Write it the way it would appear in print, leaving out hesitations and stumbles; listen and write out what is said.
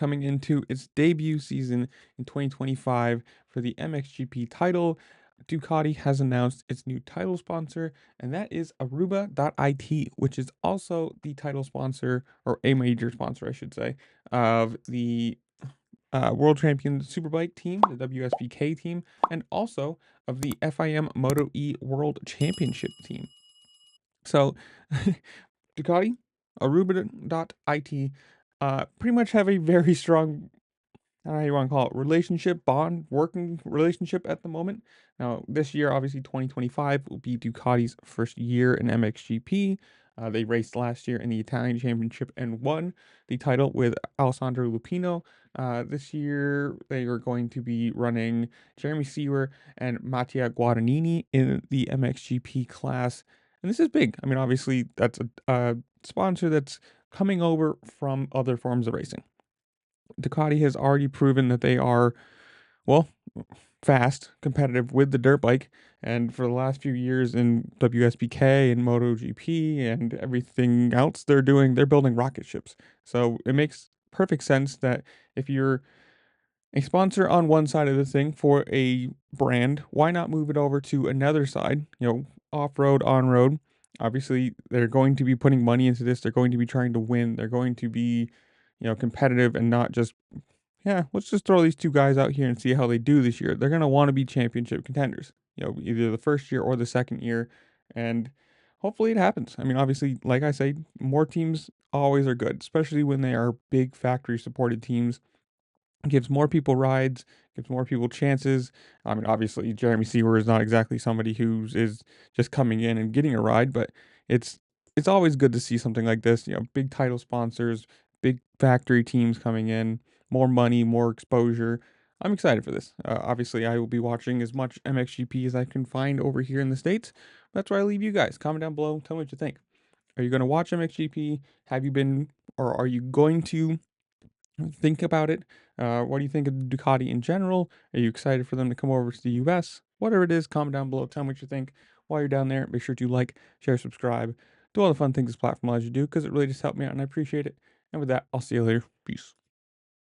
coming into its debut season in 2025 for the MXGP title. Ducati has announced its new title sponsor, and that is Aruba.it, which is also the title sponsor, or a major sponsor, I should say, of the World Champion Superbike team, the WSBK team, and also of the FIM Moto E World Championship team. So, Ducati, Aruba.it, pretty much have a very strong, I don't know how you want to call it, relationship, bond, working relationship at the moment. Now, this year, obviously, 2025 will be Ducati's first year in MXGP. They raced last year in the Italian Championship and won the title with Alessandro Lupino. This year, they are going to be running Jeremy Seewer and Mattia Guadagnini in the MXGP class. And this is big. I mean, obviously, that's a sponsor that's coming over from other forms of racing. Ducati has already proven that they are, well, fast, competitive with the dirt bike. And for the last few years in WSBK and MotoGP and everything else they're doing, they're building rocket ships. So it makes perfect sense that if you're a sponsor on one side of the thing for a brand, why not move it over to another side, off road, on road? Obviously, they're going to be putting money into this. They're going to be trying to win. They're going to be, competitive and not just, yeah, let's just throw these two guys out here and see how they do this year. They're going to want to be championship contenders, either the first year or the second year. And hopefully it happens. I mean, obviously, like I say, more teams always are good, especially when they are big factory supported teams. Gives more people rides, gives more people chances. I mean, obviously, Jeremy Seewer is not exactly somebody who is just coming in and getting a ride, but it's it's always good to see something like this. Big title sponsors, big factory teams coming in, more money, more exposure. I'm excited for this. Obviously, I will be watching as much MXGP as I can find over here in the States. That's where I leave you guys. Comment down below. Tell me what you think. Are you going to watch MXGP? Have you been, or are you going to? Think about it. What do you think of Ducati in general? Are you excited for them to come over to the US? Whatever it is, comment down below. Tell me what you think. While you're down there, make sure to like, share, subscribe, do all the fun things this platform allows you to do because it really just helped me out and I appreciate it. And with that, I'll see you later. Peace.